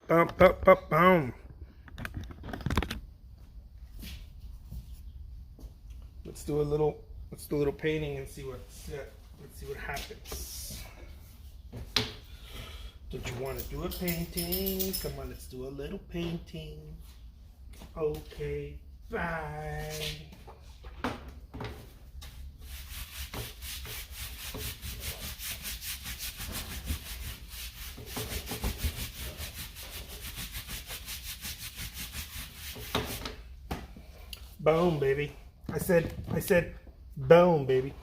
Bum, bum, bum, bum. Let's do a little painting and see let's see what happens. Don't you want to do a painting? Come on, let's do a little painting. Okay, bye. Boom, baby. I said, boom, baby.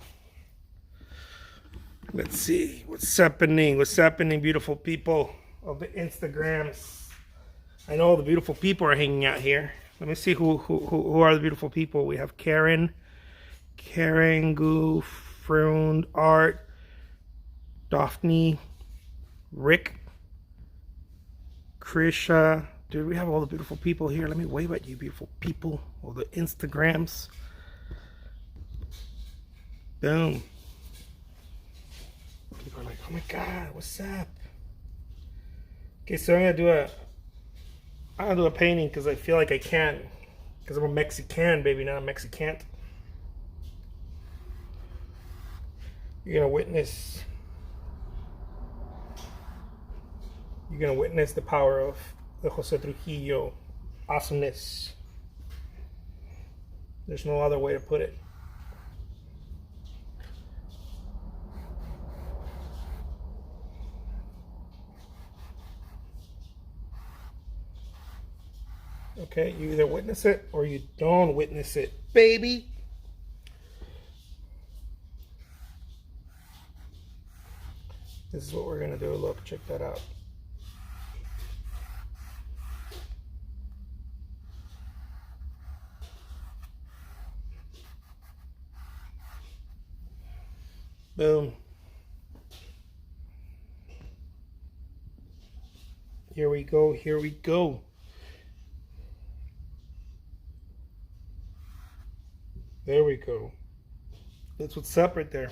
Let's see what's happening. What's happening, beautiful people of the Instagrams? I know all the beautiful people are hanging out here. Let me see who are the beautiful people. We have Karen, Goofround, Art, Daphne, Rick, Krisha. Dude, we have all the beautiful people here. Let me wave at you, beautiful people. All the Instagrams. Boom. People are like, oh my God, what's up? Okay, so I'm gonna do a painting because I feel like I can. Because I'm a Mexican, baby, not a Mexican. You're gonna witness the power of the Jose Trujillo awesomeness. There's no other way to put it. Okay, you either witness it or you don't witness it, baby. This is what we're gonna do. Look, check that out. Boom. Here we go. Here we go. There we go. That's what's up right there.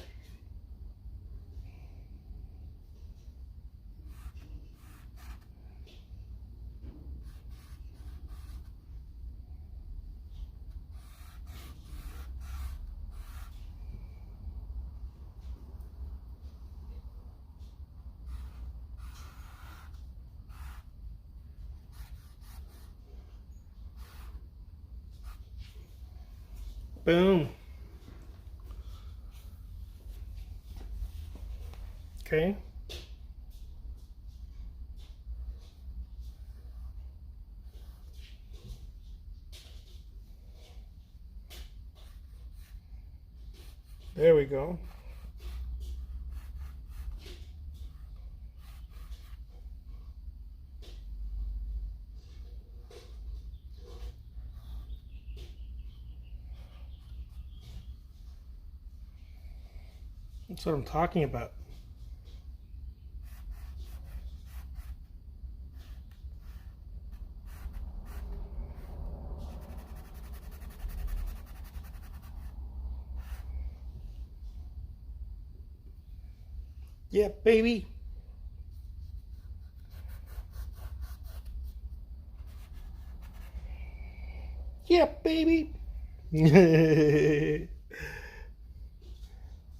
Boom. Okay. There we go. That's what I'm talking about. Yeah, baby. Yeah, baby.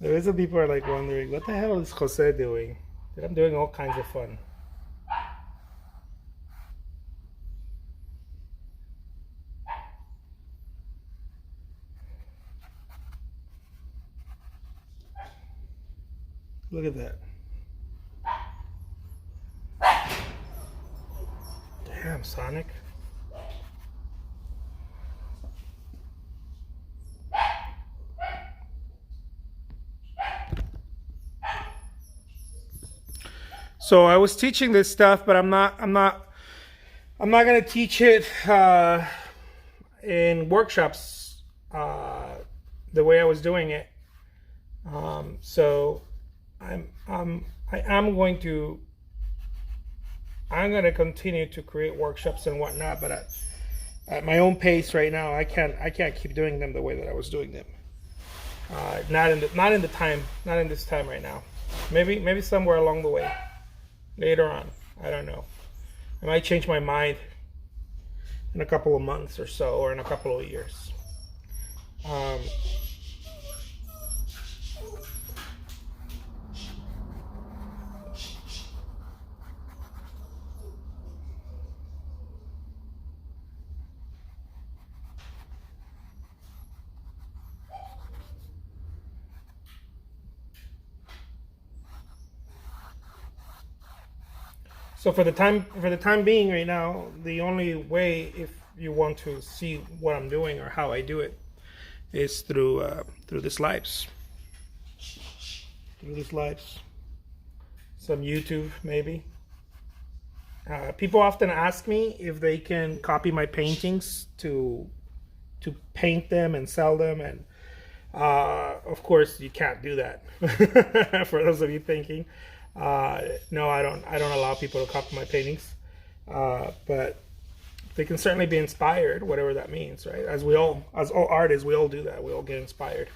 There is some people are like wondering, what the hell is Jose doing? That I'm doing all kinds of fun. Look at that. Damn, Sonic. So I was teaching this stuff, but I'm not gonna teach it in workshops the way I was doing it. So I'm gonna continue to create workshops and whatnot, but at my own pace right now. I can't keep doing them the way that I was doing them. Not in this time right now. Maybe somewhere along the way, later on. I don't know. I might change my mind in a couple of months or so, or in a couple of years. So for the time being right now, the only way, if you want to see what I'm doing or how I do it, is through this lives. Through this lives. Some YouTube maybe. People often ask me if they can copy my paintings to paint them and sell them, and of course you can't do that. For those of you thinking, no, I don't allow people to copy my paintings, but they can certainly be inspired, whatever that means, right? As all artists, we all do that. We all get inspired.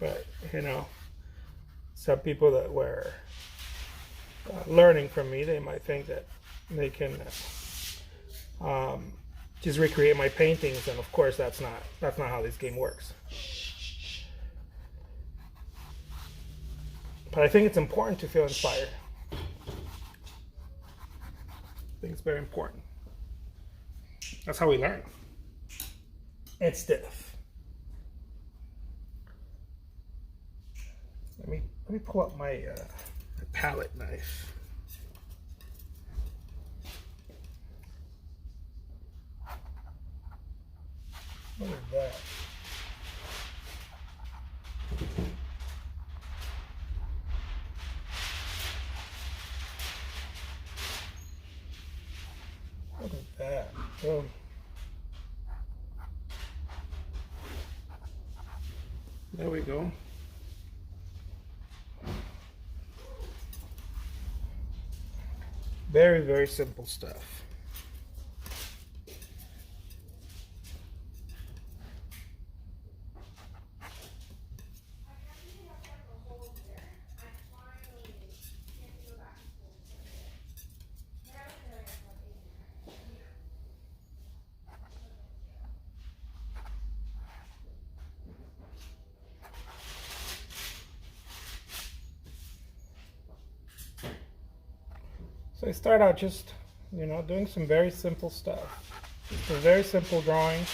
But some people that were learning from me, they might think that they can just recreate my paintings, and of course that's not how this game works. But I think it's important to feel inspired. I think it's very important. That's how we learn. It's stiff. Let me pull up my palette knife. Look at that. Look at that. Boom. There we go. Very, very simple stuff. So I start out just, doing some very simple stuff. Just a very simple drawing.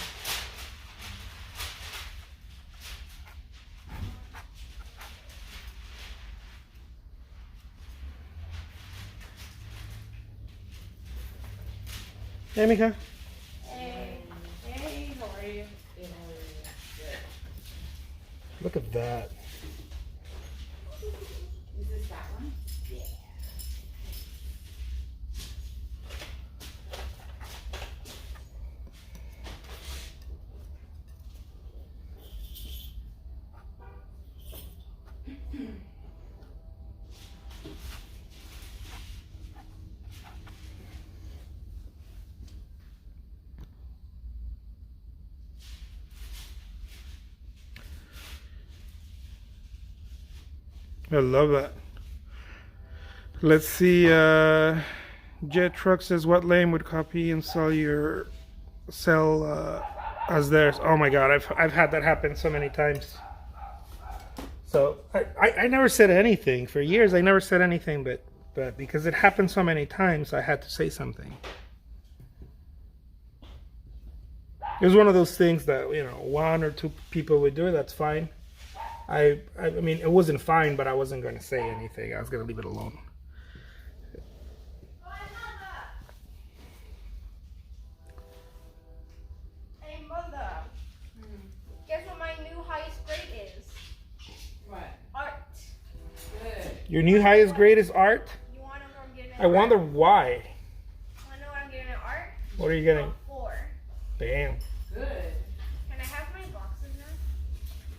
Hey, Mika. Hey, how are you? Look at that. Is this that one? Yeah. I love that. Let's see. Jet Truck says, "What lame would copy and sell as theirs?" Oh my God, I've had that happen so many times. So I never said anything for years. I never said anything, but because it happened so many times, I had to say something. It was one of those things that one or two people would do it. That's fine. I mean, it wasn't fine, but I wasn't going to say anything. I was going to leave it alone. Hey, Mother. Guess what my new highest grade is? What? Art. Good. Your new highest grade is art? You want to know what I'm getting in I wonder why. Want to know what I'm getting in art? What are you getting? 4. Damn. Good. Can I have my boxes now?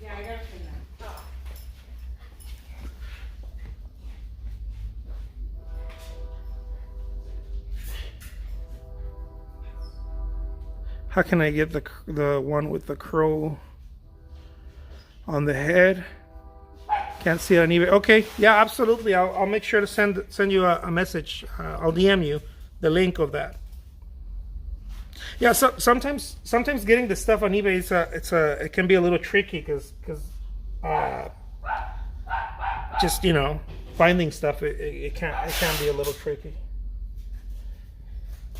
Yeah, I got it from them. Oh. How can I get the one with the crow on the head? Can't see it on eBay. Okay, yeah, absolutely. I'll make sure to send you a message. I'll DM you the link of that. Yeah, so sometimes getting the stuff on eBay it can be a little tricky because just finding stuff it can be a little tricky.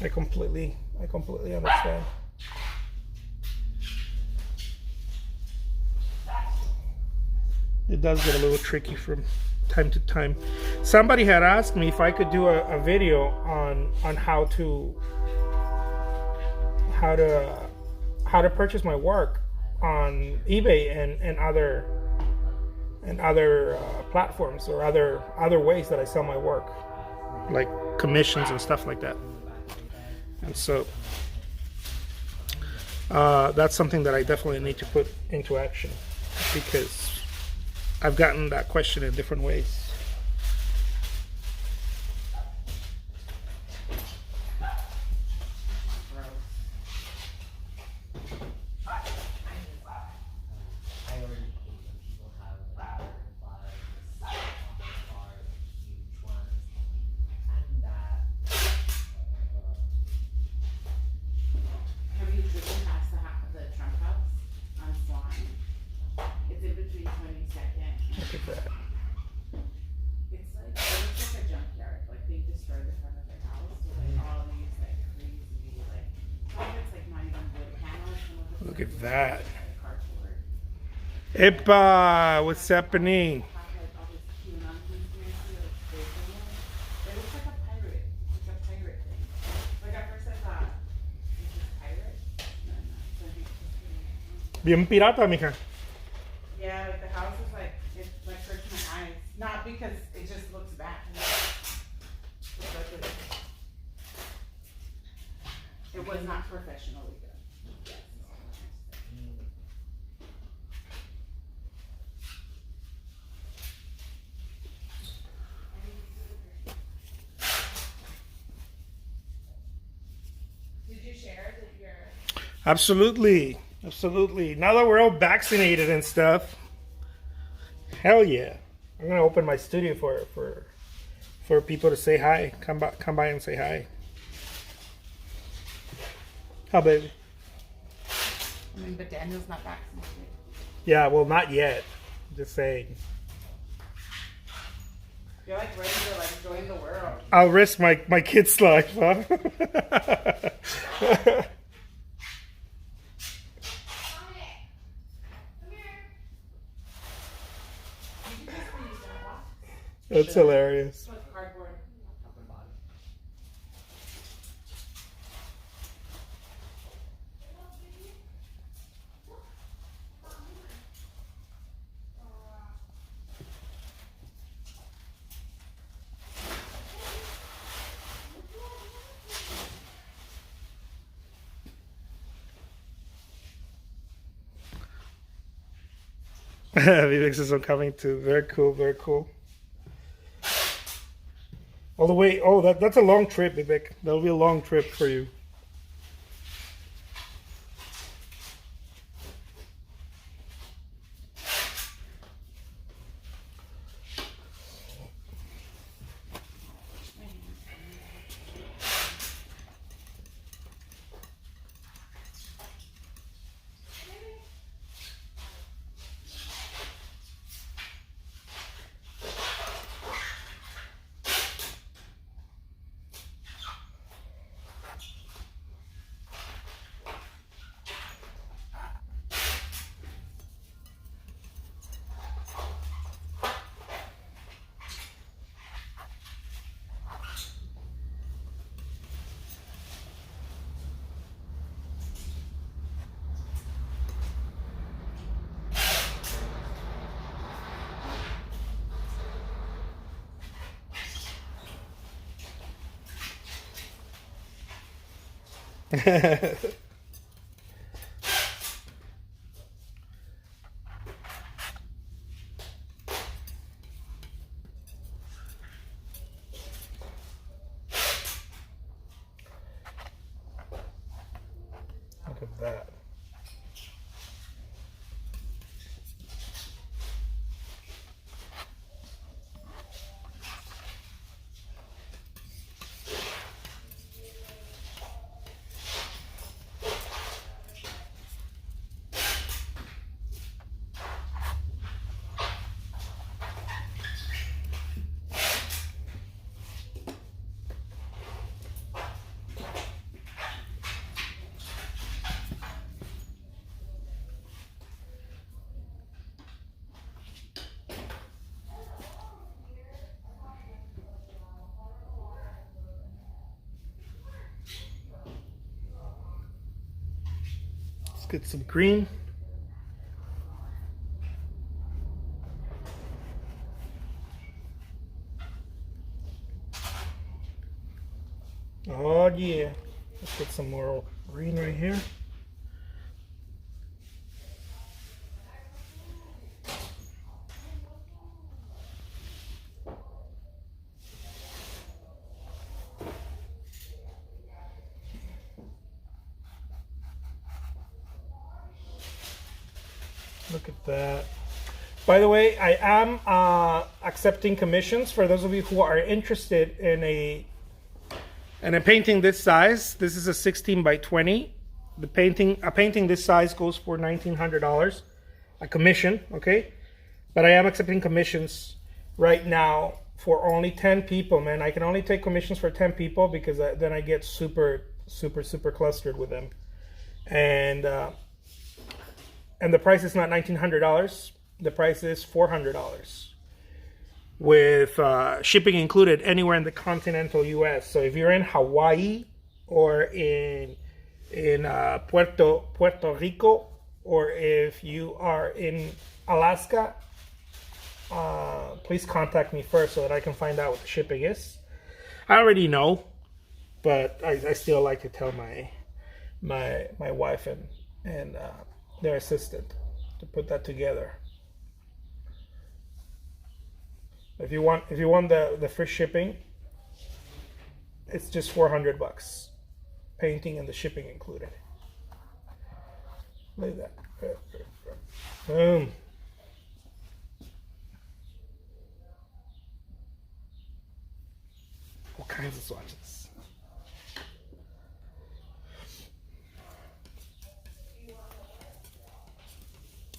I completely understand. It does get a little tricky from time to time. Somebody had asked me if I could do a video on how to purchase my work on eBay and other platforms or other ways that I sell my work, like commissions and stuff like that. And so that's something that I definitely need to put into action, because I've gotten that question in different ways. Have you driven past the Trump House on Swan? It's in between 22nd. Look at that. It looks like a junkyard. Like they destroyed the front of their house with like all these like crazy like some of it's like not even wood panels. Some of it's Look like at that. like cardboard. Epa, what's happening? Have like all this QAnon conspiracy like fake in it. It looks like a pirate. It's like a pirate thing. Like at first I thought, is this pirate? No, no. It's like it's just Bien pirata, mija. yeah, like the house is like it like hurts my eyes. Not because it just looks bad. It's like it was not professionally done. Yes. Did you share that you're Absolutely. Now that we're all vaccinated and stuff, hell yeah. I'm gonna open my studio for people to say hi. Come by and say hi. How, baby? I mean, but Daniel's not vaccinated. Yeah, well, not yet. Just saying. You're like ready to like join the world. I'll risk my kid's life, huh? Come here. You can just use that box. That's hilarious. With cardboard. Vivek says I'm coming too. Very cool, very cool. All the way. Oh, that's a long trip, Vivek. That'll be a long trip for you. Look at that. get some green. Oh yeah. Let's get some more green right here. Look at that. By the way, I am accepting commissions for those of you who are interested in a painting this size. This is a 16 by 20. A painting this size goes for $1,900. A commission, okay? But I am accepting commissions right now for only 10 people, man. I can only take commissions for 10 people because then I get super clustered with them. And the price is not $1,900. The price is $400 with shipping included anywhere in the continental U.S. So if you're in Hawaii or in Puerto Rico, or if you are in Alaska, please contact me first so that I can find out what the shipping is. I already know, but I still like to tell my wife and their assistant to put that together. If you want the free shipping, it's just $400, painting and the shipping included. Look at that. Boom. All kinds of swatches.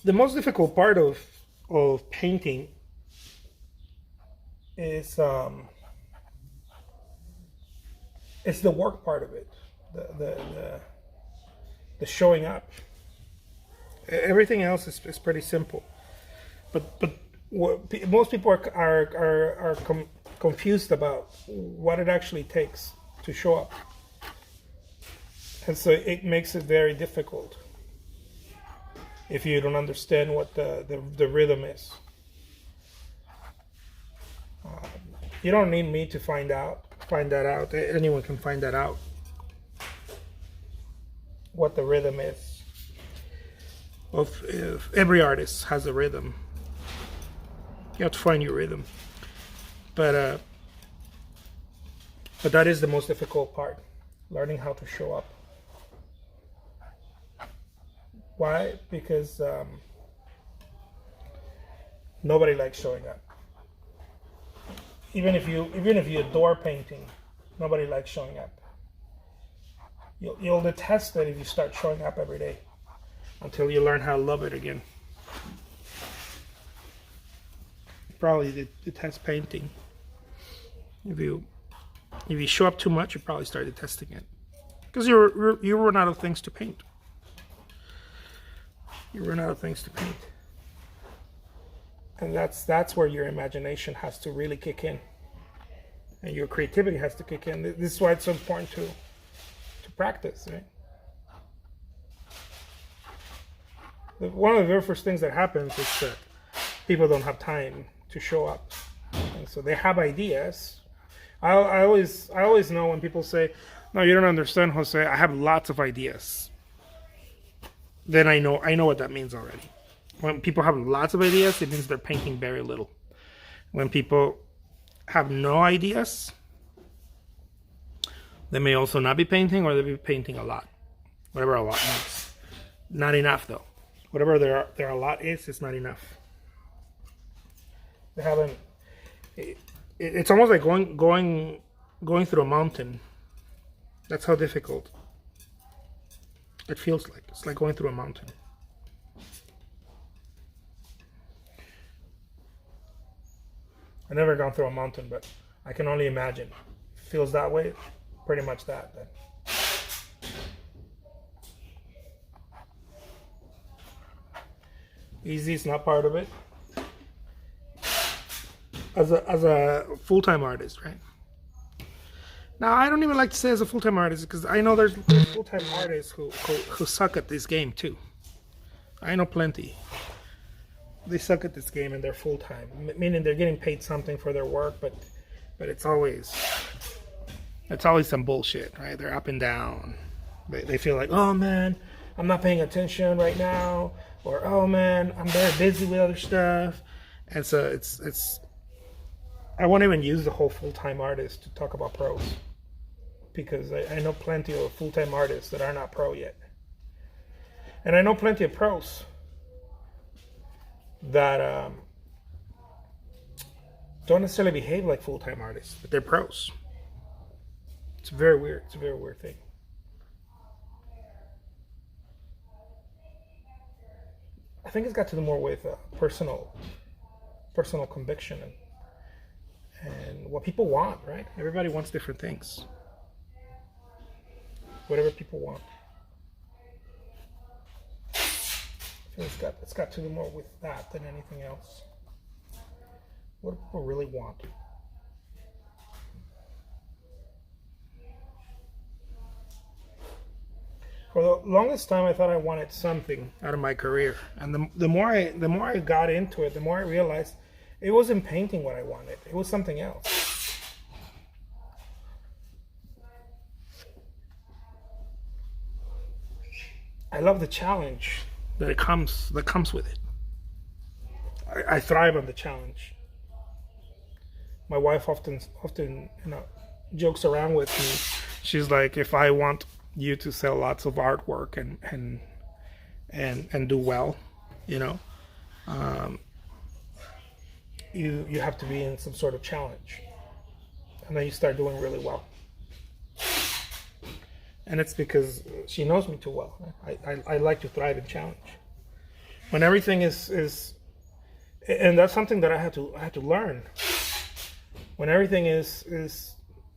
The most difficult part of painting is it's the work part of it, the showing up. Everything else is pretty simple, but what most people are confused about what it actually takes to show up, and so it makes it very difficult if you don't understand what the rhythm is. You don't need me to find that out. Anyone can find that out, what the rhythm is. If every artist has a rhythm. You have to find your rhythm. But that is the most difficult part, learning how to show up. Why? Because nobody likes showing up. Even if you adore painting, nobody likes showing up. You'll detest it if you start showing up every day until you learn how to love it again. Probably detest painting. If you show up too much, you probably start detesting it because you run out of things to paint. You run out of things to paint. And that's where your imagination has to really kick in, and your creativity has to kick in. This is why it's so important to practice, right? One of the very first things that happens is that people don't have time to show up, and so they have ideas. I always know when people say, "No, you don't understand, Jose. I have lots of ideas." Then I know what that means already. When people have lots of ideas, it means they're painting very little. When people have no ideas, they may also not be painting, or they be painting a lot. Whatever a lot means. Not enough, though. Whatever their a lot is, it's not enough. They haven't. It's almost like going through a mountain. That's how difficult it feels like. It's like going through a mountain. I've never gone through a mountain, but I can only imagine. It feels that way, pretty much that. Then. Easy is not part of it. As a full-time artist, right? Now, I don't even like to say as a full-time artist because I know there's full-time artists who suck at this game too. I know plenty. They suck at this game and they're full-time, meaning they're getting paid something for their work, but it's always some bullshit, right? They're up and down. They feel like, oh man, I'm not paying attention right now, or oh man, I'm very busy with other stuff, and so it's. I won't even use the whole full-time artist to talk about pros, because I know plenty of full-time artists that are not pro yet, and I know plenty of pros that don't necessarily behave like full-time artists, but they're pros. It's very weird. It's a very weird thing. I think it's got to do more with personal conviction and what people want, right? Everybody wants different things. Whatever people want. I think it's got to do more with that than anything else. What do people really want? For the longest time, I thought I wanted something out of my career, and the more I got into it, the more I realized it wasn't painting what I wanted. It was something else. I love the challenge that comes with it. I thrive on the challenge. My wife often jokes around with me. She's like, if I want you to sell lots of artwork and do well, you have to be in some sort of challenge, and then you start doing really well. And it's because she knows me too well. I like to thrive in challenge. When everything is and that's something that I had to learn. When everything is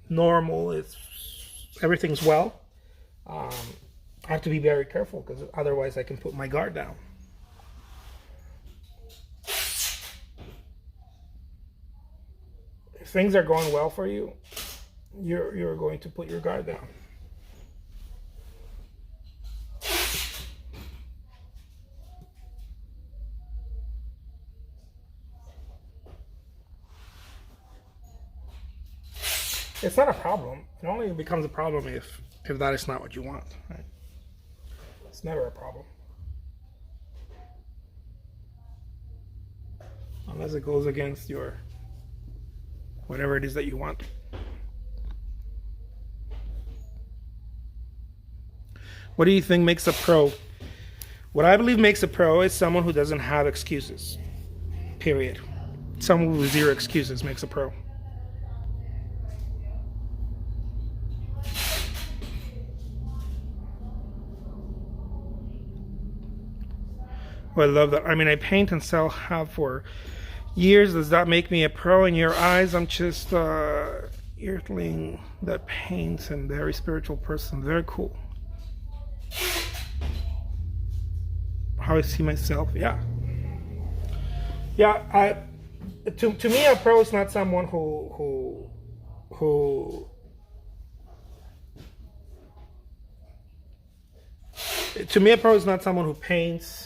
normal, everything's well. I have to be very careful because otherwise I can put my guard down. If things are going well for you, you're going to put your guard down. It's not a problem. It only becomes a problem if that is not what you want. Right? It's never a problem. Unless it goes against your whatever it is that you want. What do you think makes a pro? What I believe makes a pro is someone who doesn't have excuses. Period. Someone with zero excuses makes a pro. I love that. I mean, I paint and sell have for years. Does that make me a pro in your eyes? I'm just earthling that paints and very spiritual person. Very cool. How I see myself, yeah. To me, a pro is not someone who to me, a pro is not someone who paints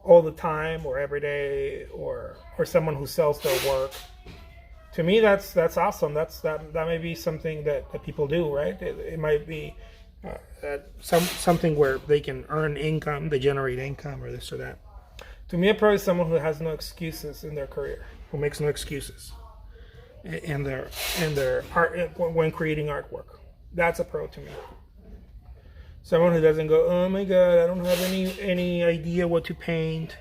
all the time or every day, or someone who sells their work. To me, that's awesome. That may be something that people do, right? It might be something where they can earn income, they generate income, or this or that. To me, a pro is someone who has no excuses in their career, who makes no excuses in their art when creating artwork. That's a pro to me. Someone who doesn't go, oh my God, I don't have any idea what to paint.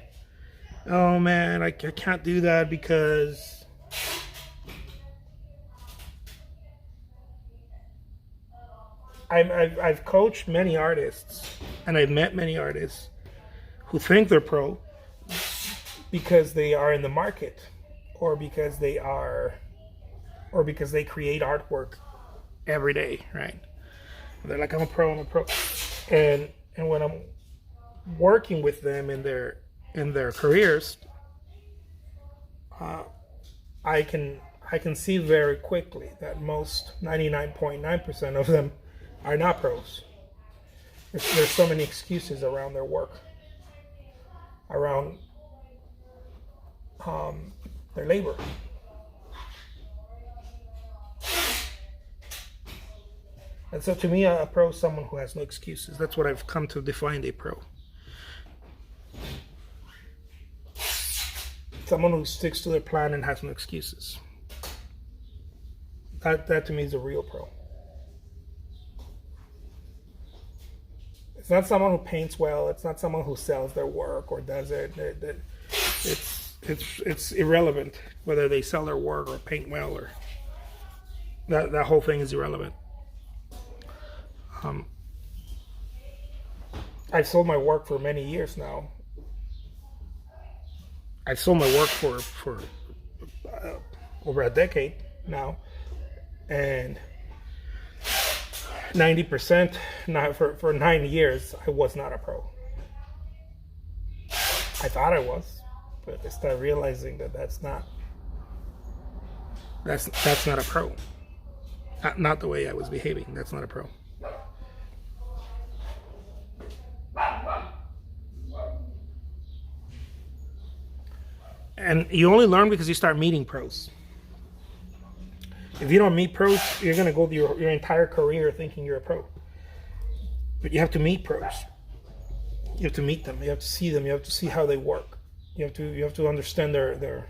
Oh man, I can't do that because I've coached many artists and I've met many artists who think they're pro because they are in the market or because they create artwork every day, right? They're like, I'm a pro. And when I'm working with them in their careers, I can I can see very quickly that most 99.9% of them are not pros. There's so many excuses around their work, around their labor. And so to me, a pro is someone who has no excuses. That's what I've come to define a pro. Someone who sticks to their plan and has no excuses. That to me is a real pro. It's not someone who paints well. It's not someone who sells their work or does it. It's irrelevant whether they sell their work or paint well, or that whole thing is irrelevant. I've sold my work for many years now. I've sold my work for over a decade now, and 90%, not for 9 years, I was not a pro. I thought I was, but I started realizing that that's not a pro. Not the way I was behaving. That's not a pro. And you only learn because you start meeting pros. If you don't meet pros, you're going to go your entire career thinking you're a pro. But you have to meet pros. You have to meet them. You have to see them. You have to see how they work. You have to understand their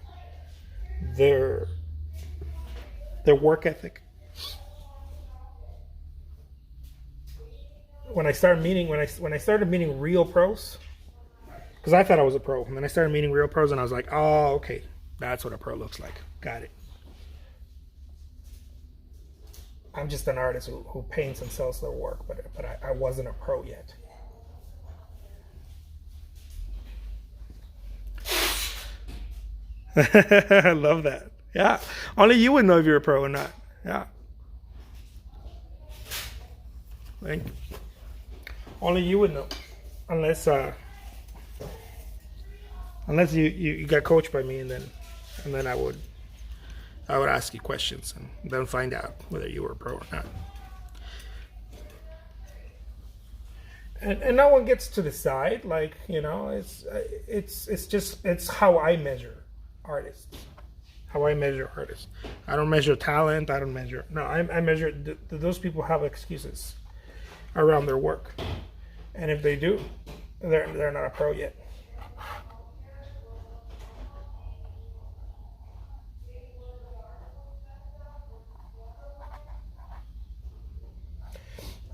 work ethic. When I started meeting real pros, because I thought I was a pro, and then I started meeting real pros, and I was like, oh, okay, that's what a pro looks like. Got it. I'm just an artist who paints and sells their work, but I wasn't a pro yet. I love that. Yeah. Only you would know if you're a pro or not. Yeah. Thank you. Only you would know. Unless you got coached by me, and then I would ask you questions and then find out whether you were a pro or not. And no one gets to decide. Like, you know, it's how I measure artists. How I measure artists. I don't measure talent. I measure do those people have excuses around their work, and if they do, they're not a pro yet.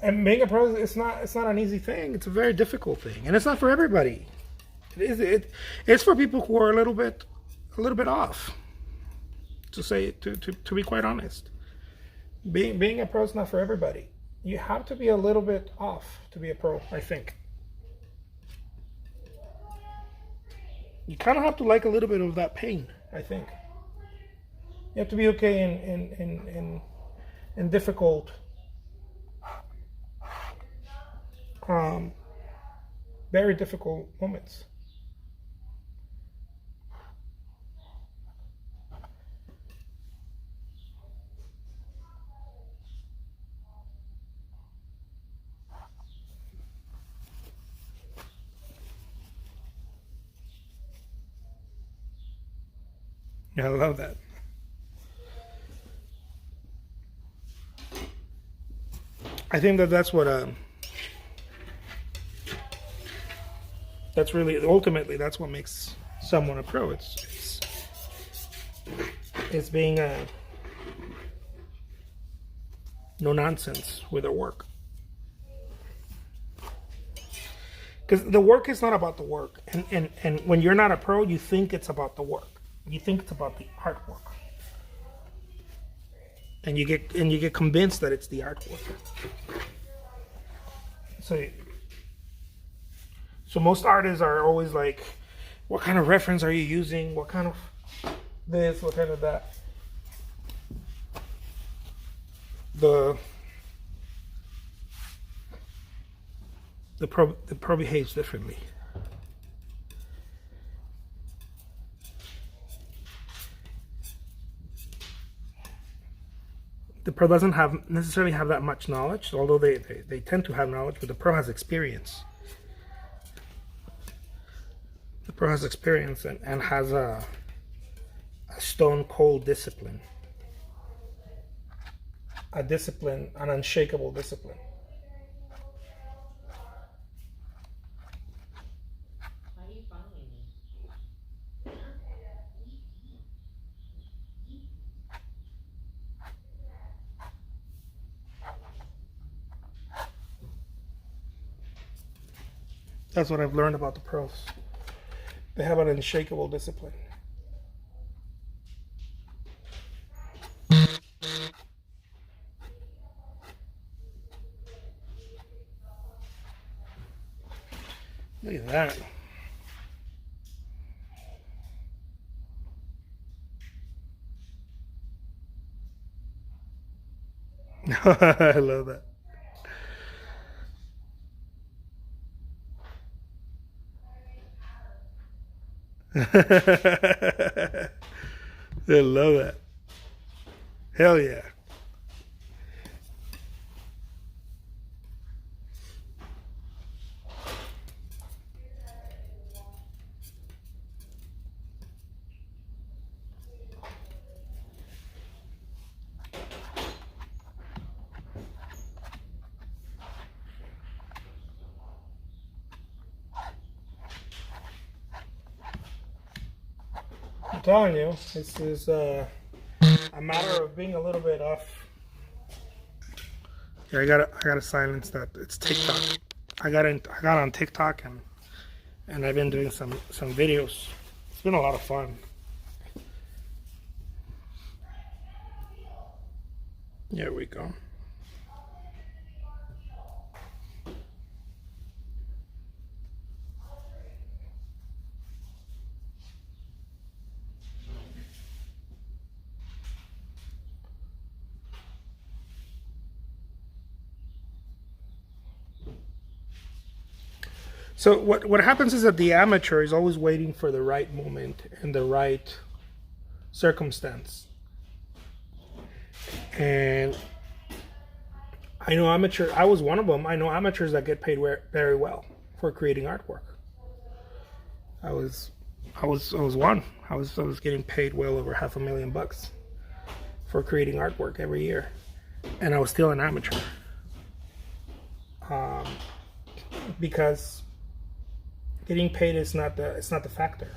And being a pro, it's not an easy thing. It's a very difficult thing, and it's not for everybody. It's for people who are a little bit off. To be quite honest, being a pro is not for everybody. You have to be a little bit off to be a pro, I think. You kind of have to like a little bit of that pain, I think. You have to be okay in difficult, very difficult moments. Yeah, I love that. I think that's what that's really ultimately that's what makes someone a pro. It's being no nonsense with their work. Because the work is not about the work, and when you're not a pro, you think it's about the work. You think it's about the artwork, and you get convinced that it's the artwork. So most artists are always like, what kind of reference are you using? What kind of this? What kind of that? The pro behaves differently. pro doesn't have necessarily have that much knowledge, although they tend to have knowledge, but the pro has experience. The pro has experience and has a stone cold discipline. A discipline, an unshakable discipline. Why are you following me? That's what I've learned about the pros. They have an unshakable discipline. Look at that. I love that. I love that. Hell yeah. I'm telling you, this is a matter of being a little bit off. Yeah, I gotta silence that. It's TikTok. I got on TikTok and I've been doing some videos. It's been a lot of fun. There we go. So what happens is that the amateur is always waiting for the right moment and the right circumstance. And I know I was one of them. I know amateurs that get paid very well for creating artwork. I was one. I was getting paid well over $500,000 for creating artwork every year, and I was still an amateur. Because getting paid is not the factor.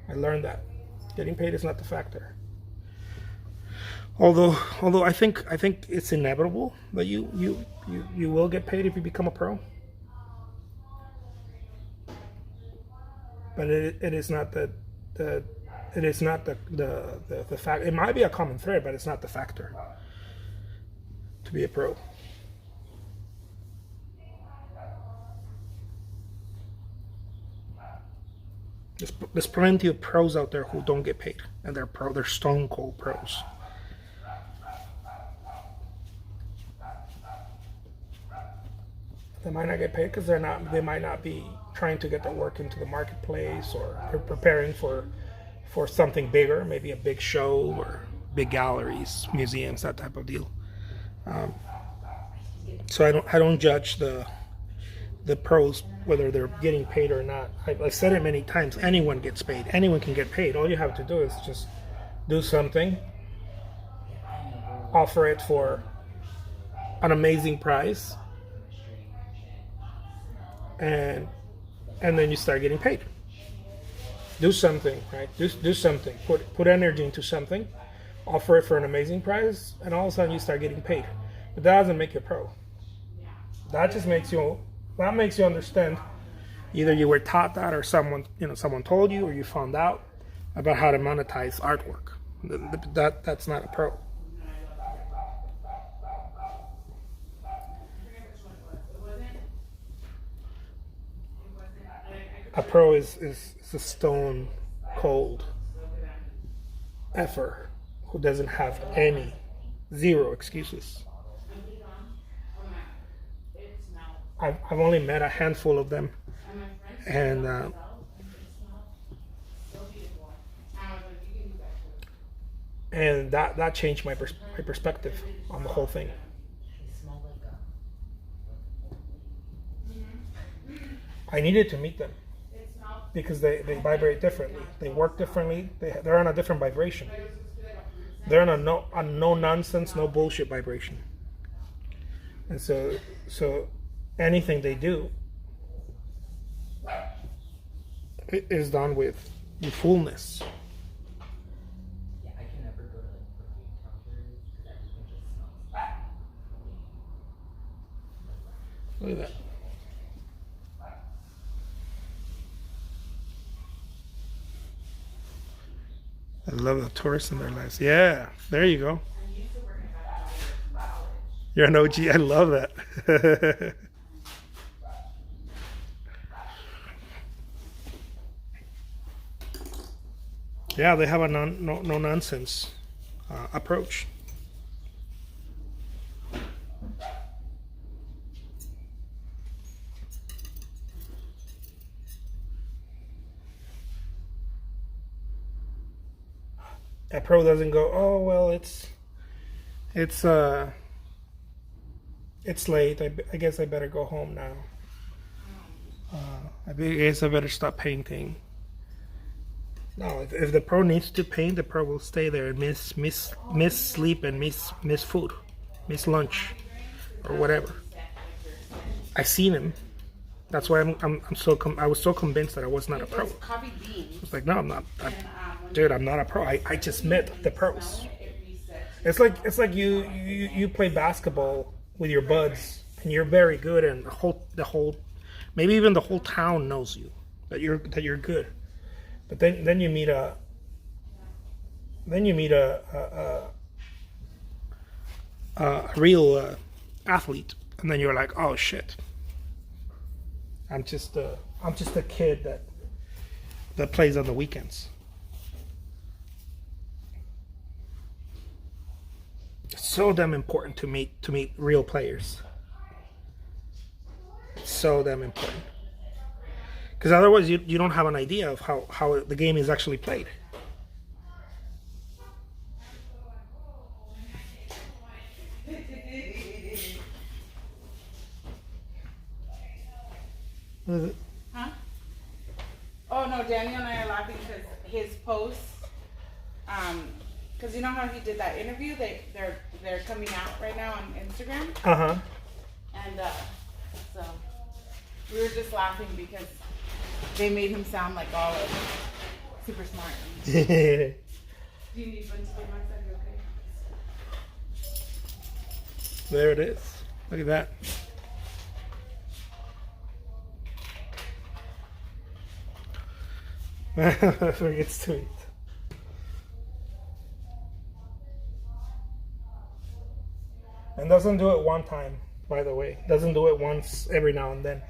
I learned that getting paid is not the factor. Although I think it's inevitable that you will get paid if you become a pro. But it is not the fact. It might be a common thread, but it's not the factor to be a pro. There's plenty of pros out there who don't get paid, and they're stone cold pros. They might not get paid because they might not be trying to get their work into the marketplace, or they're preparing for something bigger, maybe a big show or big galleries, museums, that type of deal. So I don't judge the pros whether they're getting paid or not. I've said it many times. Anyone gets paid. Anyone can get paid. All you have to do is just do something, offer it for an amazing price, and then you start getting paid. Do something, right? Do something. Put energy into something, offer it for an amazing price, and all of a sudden you start getting paid. But that doesn't make you a pro. That just makes you understand. Either you were taught that, or someone told you, or you found out about how to monetize artwork. That's not a pro. A pro is a stone cold effort who doesn't have zero excuses. I've only met a handful of them, and and that changed my perspective on the whole thing. They smell like a. I needed to meet them because they vibrate differently. They work differently. They're on a different vibration. They're on a no nonsense, no bullshit vibration. And so anything they do is done with fullness. Yeah, I can never go to like perfume counters because everything just smells like. Look at that. I love the tourists in their lives. Yeah, there you go. You're an OG. I love that. Yeah, they have a no nonsense approach. A pro doesn't go, oh well, it's late. I guess I better go home now. I guess I better stop painting. No, if the pro needs to paint, the pro will stay there and miss sleep and miss food, miss lunch, or whatever. I seen him. That's why I was so convinced that I was not a pro. Coffee beans. It's like, no, I'm not. Dude, I'm not a pro. I just met the pros. It's like you play basketball with your buds and you're very good, and the whole maybe even the whole town knows you that you're good. But then you meet a real athlete, and then you're like, oh shit, I'm just a kid that plays on the weekends. It's so damn important to meet real players. It's so damn important. Because otherwise you don't have an idea of how the game is actually played. What is it? Huh? Oh no, Daniel and I are laughing because his posts, because you know how he did that interview? They're coming out right now on Instagram, Uh-huh. and so we were just laughing because they made him sound like all super smart. Do you need one today, Max? Are you okay? There it is. Look at that. Forgets to eat. And doesn't do it one time, by the way. Doesn't do it once every now and then.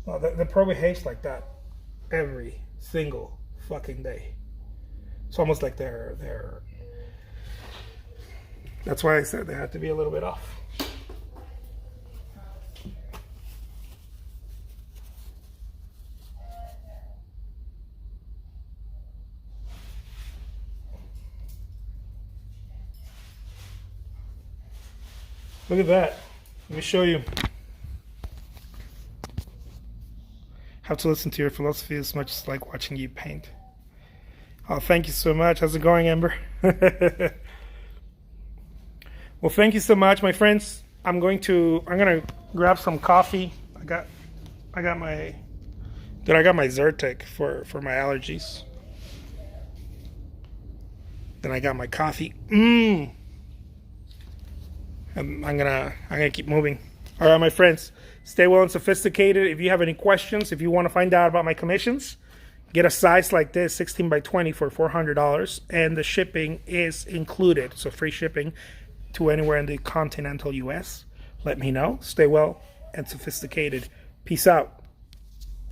Well, the pro behaves like that every single fucking day. It's almost like they're. That's why I said they had to be a little bit off. Look at that. Let me show you. Have to listen to your philosophy as much as like watching you paint. Oh, thank you so much. How's it going, Amber? Well, thank you so much, my friends. I'm gonna grab some coffee. I got my Zyrtec for my allergies. Then I got my coffee. I'm gonna keep moving. All right, my friends, stay well and sophisticated. If you have any questions, if you want to find out about my commissions, get a size like this, 16 by 20 for $400, and the shipping is included. So free shipping to anywhere in the continental US. Let me know. Stay well and sophisticated. Peace out.